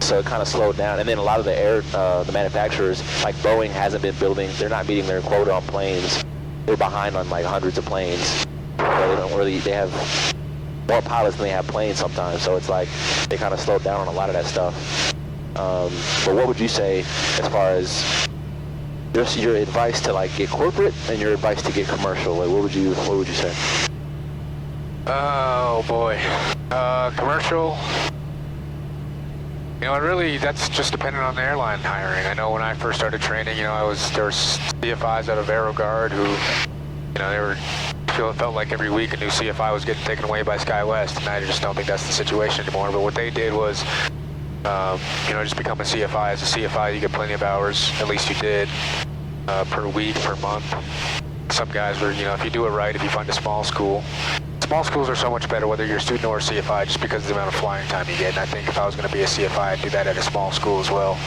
so it kind of slowed down. And then a lot of the manufacturers, like Boeing, hasn't been building. They're not meeting their quota on planes. They're behind on like hundreds of planes. So they have more pilots than they have planes sometimes. So it's like they kind of slowed down on a lot of that stuff. But what would you say as far as just your advice to like get corporate and your advice to get commercial? Like, what would you say? Oh boy, commercial. That's just dependent on the airline hiring. I know when I first started training, there were CFIs out of AeroGuard who, it felt like every week a new CFI was getting taken away by SkyWest, and I just don't think that's the situation anymore. But what they did was, just become a CFI. As a CFI, you get plenty of hours, at least you did, per week, per month. Some guys were, if you do it right, if you find a small school. Small schools are so much better whether you're a student or a CFI just because of the amount of flying time you get. And I think if I was going to be a CFI, I'd do that at a small school as well.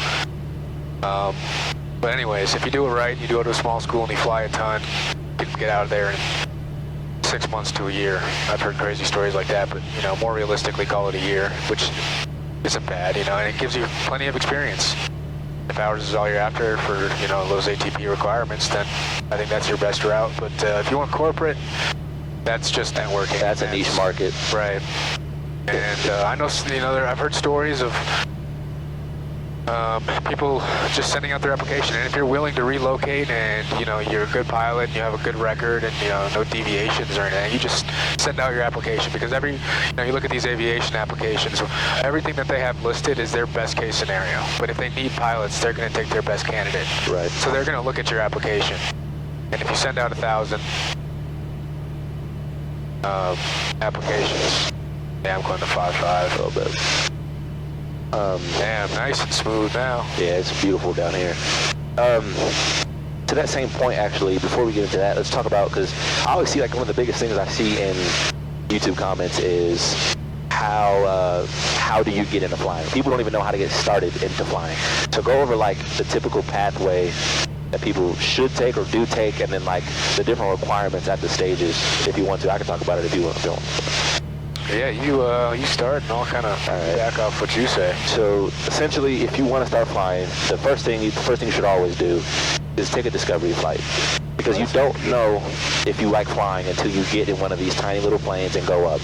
But anyways, if you do it right, you go to a small school and you fly a ton, you can get out of there in 6 months to a year. I've heard crazy stories like that, but more realistically, call it a year, which isn't bad, and it gives you plenty of experience. If hours is all you're after for, those ATP requirements, then I think that's your best route. But if you want corporate, that's just networking. That's a niche market. Right. And I know, I've heard stories of people just sending out their application. And if you're willing to relocate and, you're a good pilot and you have a good record and, no deviations or anything, you just send out your application because you look at these aviation applications, everything that they have listed is their best case scenario. But if they need pilots, they're going to take their best candidate. Right. So they're going to look at your application. And if you send out 1,000 applications, yeah, I'm going to 5.5 A little bit. Damn, nice and smooth now. Yeah, it's beautiful down here. to that same point, actually, before we get into that, let's talk about, because I always see, like, one of the biggest things I see in YouTube comments is how do you get into flying? People don't even know how to get started into flying. So go over, like, the typical pathway that people should take or do take, and then, like, the different requirements at the stages, if you want to. I can talk about it if you want to. Yeah, you start and I'll kind of back off what you say. So essentially, if you want to start flying, the first thing you should always do is take a discovery flight, because you don't know if you like flying until you get in one of these tiny little planes and go up.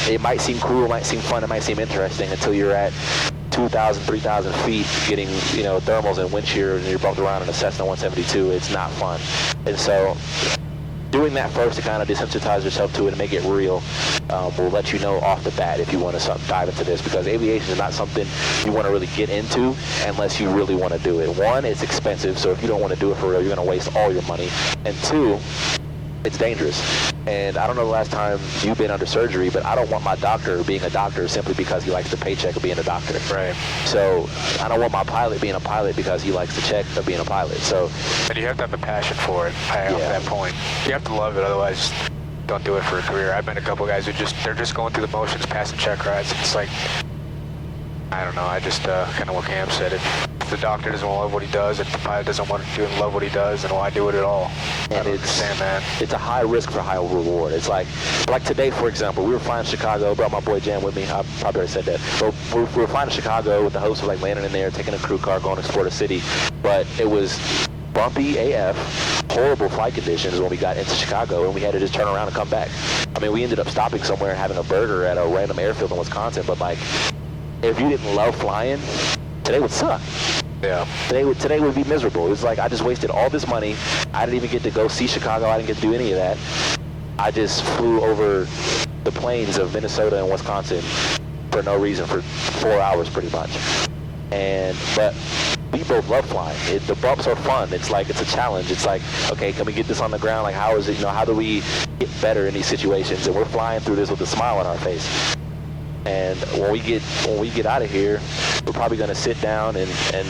It might seem cool, it might seem fun, it might seem interesting until you're at 2,000, 3,000 feet, getting, you know, thermals and wind shear, and you're bumped around in a Cessna 172. It's not fun. And so doing that first to kind of desensitize yourself to it and make it real will let you know off the bat if you want to dive into this, because aviation is not something you want to really get into unless you really want to do it. One, it's expensive, so if you don't want to do it for real, you're going to waste all your money. And two, it's dangerous. And I don't know the last time you've been under surgery, but I don't want my doctor being a doctor simply because he likes the paycheck of being a doctor. Right. So I don't want my pilot being a pilot because he likes the check of being a pilot. So. And you have to have a passion for it off that point. You have to love it, otherwise don't do it for a career. I've met a couple guys who they're just going through the motions, passing check rides. It's like, I don't know, I just kind of what Cam said. If the doctor doesn't love what he does, if the pilot doesn't want to do and love what he does, then why do it at all? And it's a high risk for high reward. It's like today, for example, we were flying to Chicago, brought my boy Jam with me. I probably already said that. But we were flying to Chicago with the hopes of, like, landing in there, taking a crew car, going to explore the city. But it was bumpy AF, horrible flight conditions when we got into Chicago, and we had to just turn around and come back. I mean, we ended up stopping somewhere and having a burger at a random airfield in Wisconsin, but, like, if you didn't love flying, today would suck. Yeah. Today would be miserable. It was like I just wasted all this money. I didn't even get to go see Chicago. I didn't get to do any of that. I just flew over the plains of Minnesota and Wisconsin for no reason for 4 hours pretty much. But we both love flying. The bumps are fun. It's like, it's a challenge. It's like, okay, can we get this on the ground? Like, how is it, how do we get better in these situations? And we're flying through this with a smile on our face. And when we get out of here, we're probably going to sit down and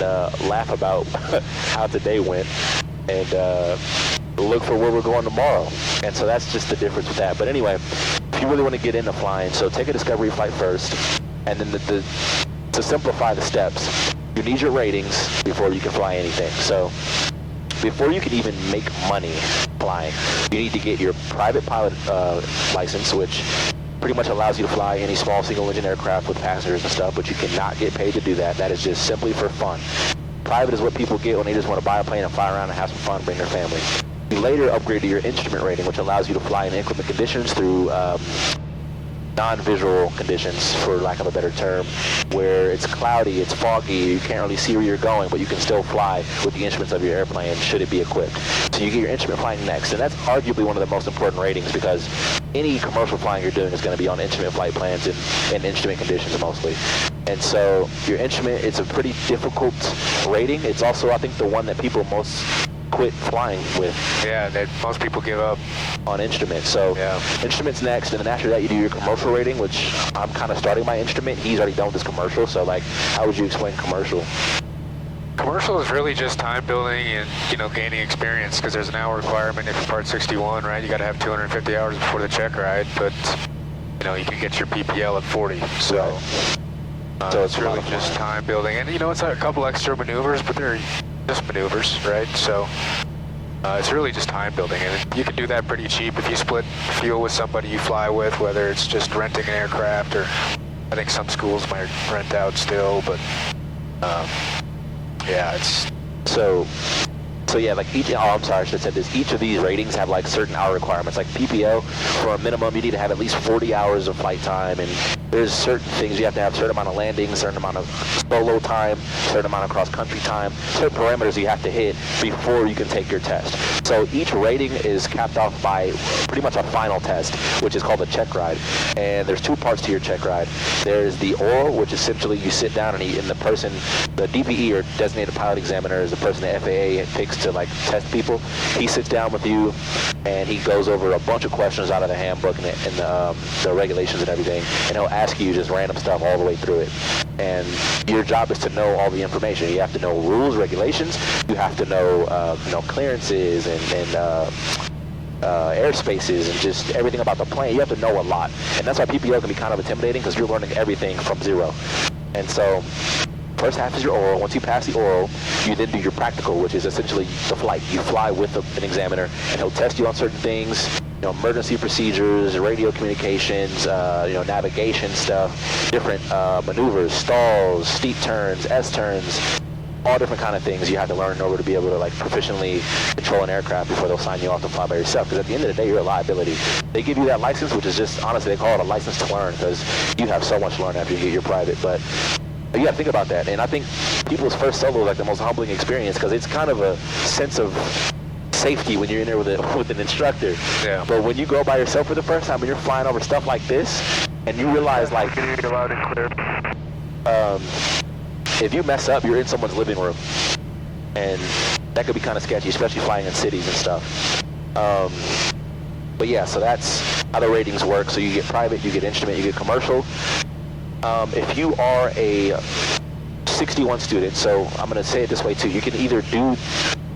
laugh about how today went and look for where we're going tomorrow. And so that's just the difference with that. But anyway, if you really want to get into flying, so take a discovery flight first, and then to simplify the steps, you need your ratings before you can fly anything. So before you can even make money flying, you need to get your private pilot license, which pretty much allows you to fly any small single-engine aircraft with passengers and stuff, but you cannot get paid to do that. That is just simply for fun. Private is what people get when they just want to buy a plane and fly around and have some fun, bring their family. You later upgrade to your instrument rating, which allows you to fly in inclement conditions through non-visual conditions, for lack of a better term, where it's cloudy, it's foggy, you can't really see where you're going, but you can still fly with the instruments of your airplane should it be equipped. So you get your instrument flying next, and that's arguably one of the most important ratings, because any commercial flying you're doing is going to be on instrument flight plans and instrument conditions mostly. And so your instrument, it's a pretty difficult rating. It's also, I think, the one that people most quit flying with. Yeah, that most people give up on instruments. So instruments next, and then after that you do your commercial rating, which I'm kind of starting my instrument. He's already done with his commercial, so, like, how would you explain commercial? Commercial is really just time building and, gaining experience, because there's an hour requirement if you're Part 61, right? You got to have 250 hours before the check ride, but, you can get your PPL at 40, so. So it's really just time building, and it's a couple extra maneuvers, but they're just maneuvers, right? So it's really just time building, and you can do that pretty cheap if you split fuel with somebody you fly with, whether it's just renting an aircraft, or I think some schools might rent out still, but yeah, it's so yeah, like I'm sorry, I should have said this. Each of these ratings have, like, certain hour requirements. Like PPO, for a minimum, you need to have at least 40 hours of flight time, and there's certain things you have to have: certain amount of landings, certain amount of solo time, certain amount of cross-country time, certain parameters you have to hit before you can take your test. So each rating is capped off by pretty much a final test, which is called a check ride. And there's two parts to your check ride. There's the oral, which essentially you sit down and the person, the DPE, or designated pilot examiner, is the person the FAA picks to, like, test people. He sits down with you and he goes over a bunch of questions out of the handbook and the regulations and everything, and he'll ask you just random stuff all the way through it. And your job is to know all the information. You have to know rules, regulations. You have to know, clearances and airspaces and just everything about the plane. You have to know a lot. And that's why PPO can be kind of intimidating, because you're learning everything from zero. And so first half is your oral. Once you pass the oral, you then do your practical, which is essentially the flight. You fly with an examiner, and he'll test you on certain things, emergency procedures, radio communications, navigation stuff, different maneuvers, stalls, steep turns, S-turns, all different kind of things you have to learn in order to be able to proficiently control an aircraft before they'll sign you off to fly by yourself. Because at the end of the day, you're a liability. They give you that license, which is just, honestly, they call it a license to learn, because you have so much to learn after you get your private. But you got to think about that. And I think people's first solo is the most humbling experience, because it's kind of a sense of safety when you're in there with an instructor. Yeah. But when you go by yourself for the first time and you're flying over stuff like this, and you realize loud and clear. If you mess up, you're in someone's living room, and that could be kind of sketchy, especially flying in cities and stuff. But yeah, so that's how the ratings work. So you get private, you get instrument, you get commercial. If you are a 61 student, so I'm going to say it this way too, you can either do,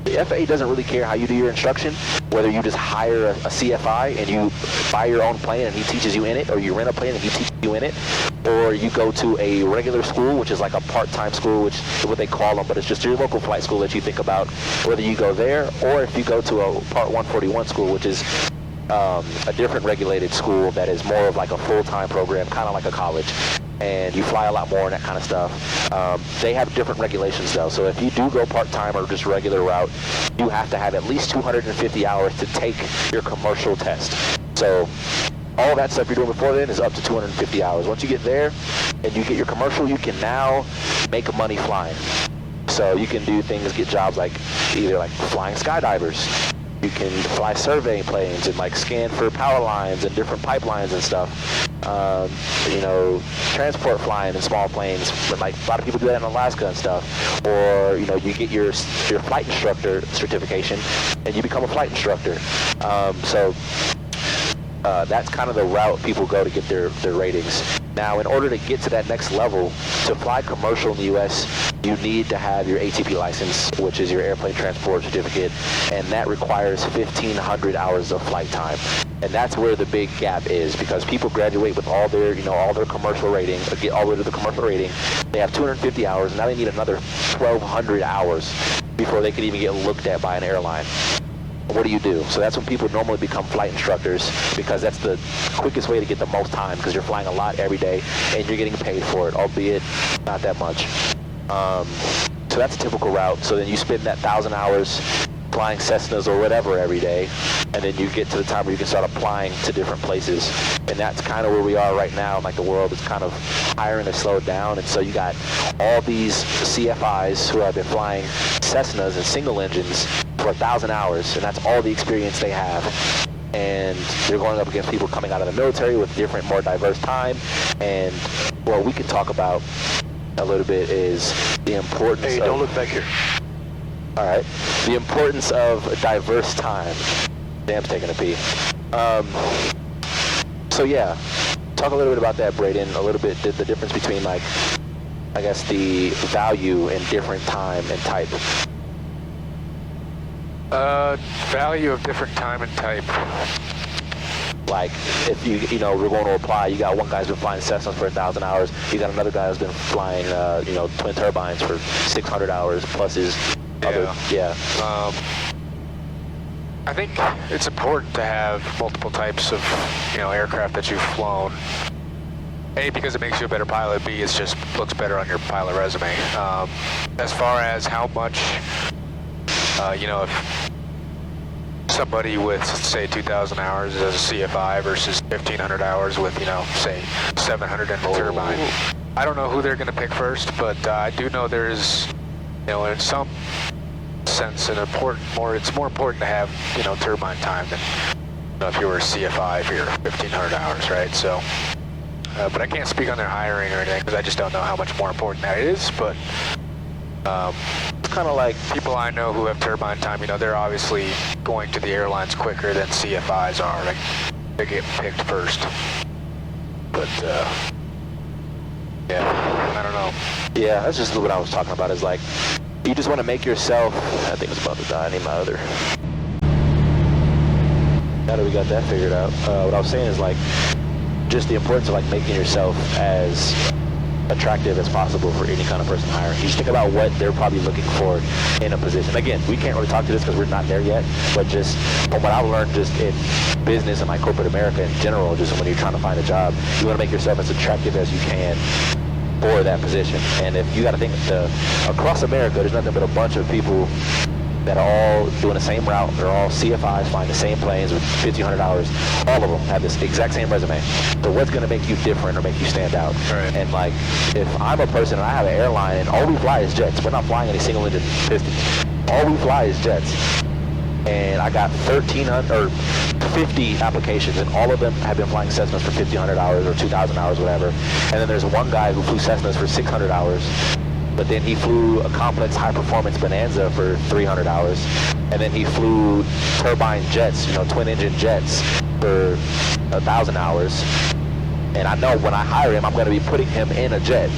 the FAA doesn't really care how you do your instruction, whether you just hire a CFI and you buy your own plane and he teaches you in it, or you rent a plane and he teaches you in it, or you go to a regular school, which is like a part-time school, which is what they call them, but it's just your local flight school that you think about, whether you go there, or if you go to a Part 141 school, which is a different regulated school that is more of like a full-time program, kind of like a college, and you fly a lot more and that kind of stuff. They have different regulations though, so if you do go part-time or just regular route, you have to have at least 250 hours to take your commercial test. So all that stuff you're doing before then is up to 250 hours. Once you get there and you get your commercial, you can now make money flying. So you can do things, get jobs like either like flying skydivers. You can fly surveying planes and scan for power lines and different pipelines and stuff. Transport flying in small planes. But a lot of people do that in Alaska and stuff. Or you get your flight instructor certification and you become a flight instructor. That's kind of the route people go to get their ratings. Now, in order to get to that next level, to fly commercial in the U.S., you need to have your ATP license, which is your airplane transport certificate, and that requires 1,500 hours of flight time. And that's where the big gap is, because people graduate with all their commercial rating, get all the way to the commercial rating. They have 250 hours, and now they need another 1,200 hours before they can even get looked at by an airline. What do you do? So that's when people normally become flight instructors, because that's the quickest way to get the most time, because you're flying a lot every day and you're getting paid for it, albeit not that much. So that's a typical route. So then you spend that 1,000 hours flying Cessnas or whatever every day, and then you get to the time where you can start applying to different places. And that's kind of where we are right now. The world is kind of hiring has slowed down, and so you got all these CFIs who have been flying Cessnas and single engines for 1,000 hours, and that's all the experience they have. And they're going up against people coming out of the military with different, more diverse time. And what we can talk about a little bit is the importance Hey, don't look back here. All right. The importance of diverse time. Sam's taking a pee. So yeah, talk a little bit about that, Braden. A little bit the difference between I guess the value in different time and type. Value of different time and type. If we're going to apply, you got one guy's been flying Cessnas for 1,000 hours. You got another guy who's been flying, twin turbines for 600 hours plus his other. I think it's important to have multiple types of, aircraft that you've flown. A, because it makes you a better pilot. B, it just looks better on your pilot resume. As far as how much, if somebody with, say, 2,000 hours as a CFI versus 1,500 hours with, say, 700 in the turbine. I don't know who they're going to pick first, but I do know there's, in some sense, it's more important to have, turbine time than, if you were a CFI for your 1,500 hours, right? So, but I can't speak on their hiring or anything, because I just don't know how much more important that is, but it's kind of like people I know who have turbine time, they're obviously going to the airlines quicker than CFIs are. They get picked first. But Yeah, I don't know. Yeah, that's just what I was talking about. Is like, you just want to make yourself. I think it's about to die. I need my other. Now that we got that figured out, what I was saying is like, just the importance of like making yourself as attractive as possible for any kind of person hiring. You just think about what they're probably looking for in a position. Again, we can't really talk to this because we're not there yet, but just from what I've learned just in business and like corporate America in general, just when you're trying to find a job, you want to make yourself as attractive as you can for that position. And if you got to think across America, there's nothing but a bunch of people that are all doing the same route. They're all CFIs, flying the same planes with 1,500 hours. All of them have this exact same resume. So what's going to make you different or make you stand out? Right. And like, if I'm a person and I have an airline and all we fly is jets, we're not flying any single engine pistons. All we fly is jets. And I got 1,300 or 50 applications, and all of them have been flying Cessnas for 1,500 hours or 2,000 hours, whatever. And then there's one guy who flew Cessnas for 600 hours. But then he flew a complex high-performance Bonanza for 300 hours. And then he flew turbine jets, twin-engine jets for 1,000 hours. And I know when I hire him, I'm going to be putting him in a jet.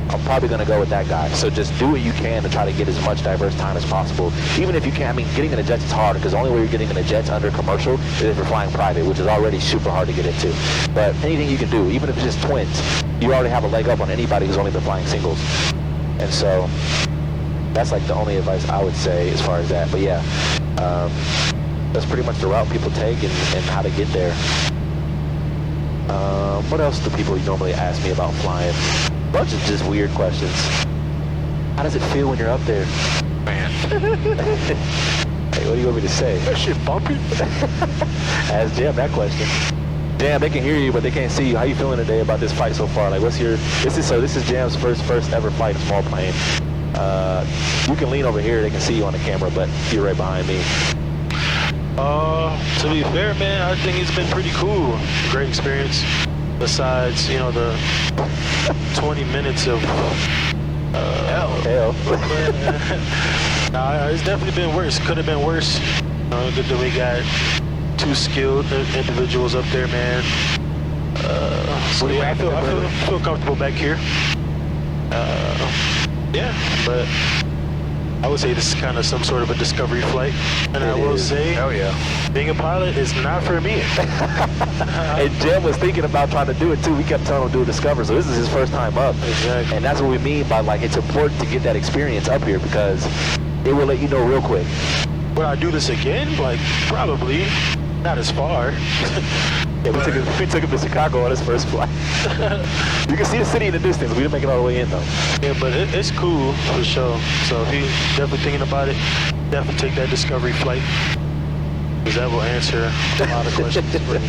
I'm probably going to go with that guy. So just do what you can to try to get as much diverse time as possible. Even if you can, getting in a jet is hard because the only way you're getting in a jet's under commercial is if you're flying private, which is already super hard to get into. But anything you can do, even if it's just twins, you already have a leg up on anybody who's only been flying singles. And so that's like the only advice I would say as far as that. But yeah, that's pretty much the route people take and how to get there. What else do people normally ask me about flying? A bunch of just weird questions. How does it feel when you're up there? Man. Hey, what do you want me to say? That shit bumpy. Ask Jam that question. Jam, they can hear you, but they can't see you. How you feeling today about this flight so far? Like, what's your? This is Jam's first ever flight in a small plane. You can lean over here. They can see you on the camera, but you're right behind me. To be fair, man, I think it's been pretty cool. Great experience. Besides, the 20 minutes of hell. Nah, it's definitely been worse. Could have been worse. Good that we got 2 skilled individuals up there, man. So yeah, I feel comfortable back here. Yeah, but I would say this is kind of some sort of a discovery flight. And I will say, hell yeah, being a pilot is not for me. And Jim was thinking about trying to do it too. We kept telling him to do a discover, so this is his first time up. Exactly. And that's what we mean by like it's important to get that experience up here because it will let you know real quick. Would I do this again? Like, probably. Not as far. Yeah, we took him to Chicago on his first flight. You can see the city in the distance. We didn't make it all the way in though. Yeah, but it's cool for sure. So if you're definitely thinking about it, definitely take that discovery flight. Because that will answer a lot of questions for me.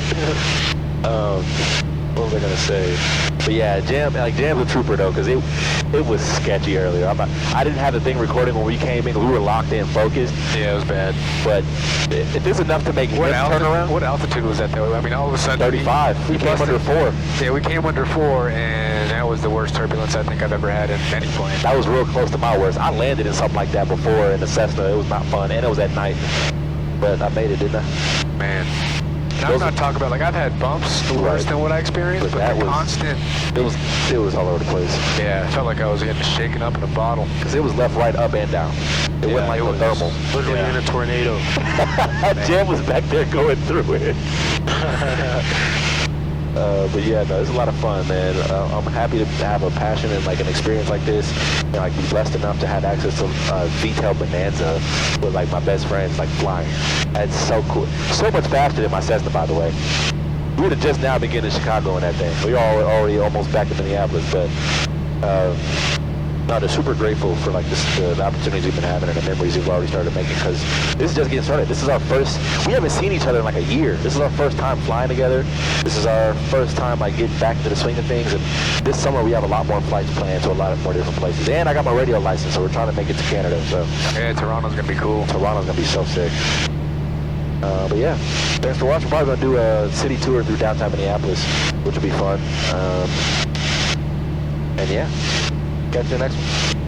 What was I gonna say? But yeah, Jam's a trooper though, because it was sketchy earlier. I didn't have the thing recording when we came in. We were locked in, focused. Yeah, it was bad. But if it's enough to make What turn around. What altitude was that though? All of a sudden 35. We came under 4. Yeah, we came under 4, and that was the worst turbulence I think I've ever had in any plane. That was real close to my worst. I landed in something like that before in the Cessna. It was not fun, and it was at night. But I made it, didn't I? Man. Now, I'm not talking about like I've had bumps worse than what I experienced, but that the was constant. It was all over the place. Yeah, I felt like I was getting shaken up in a bottle. Because it was left, right, up, and down. It wasn't like a thermal. Literally in a tornado. Jam was back there going through it. But yeah, no, it's a lot of fun, man. I'm happy to have a passion and like an experience like this, and like be blessed enough to have access to VTEL Bonanza with like my best friends, like flying. That's so cool. So much faster than my Cessna, by the way. We would have just now been getting to Chicago in that thing. We are already almost back to Minneapolis, but no, they're super grateful for like the opportunities we've been having and the memories we've already started making because this is just getting started. This is our first, we haven't seen each other in like a year. This is our first time flying together. This is our first time like getting back into the swing of things, and this summer we have a lot more flights planned to a lot of more different places. And I got my radio license, so we're trying to make it to Canada. So yeah, Toronto's gonna be cool. Toronto's gonna be so sick. But yeah, thanks for watching. We're probably gonna do a city tour through downtown Minneapolis, which will be fun. And yeah. Catch you next one.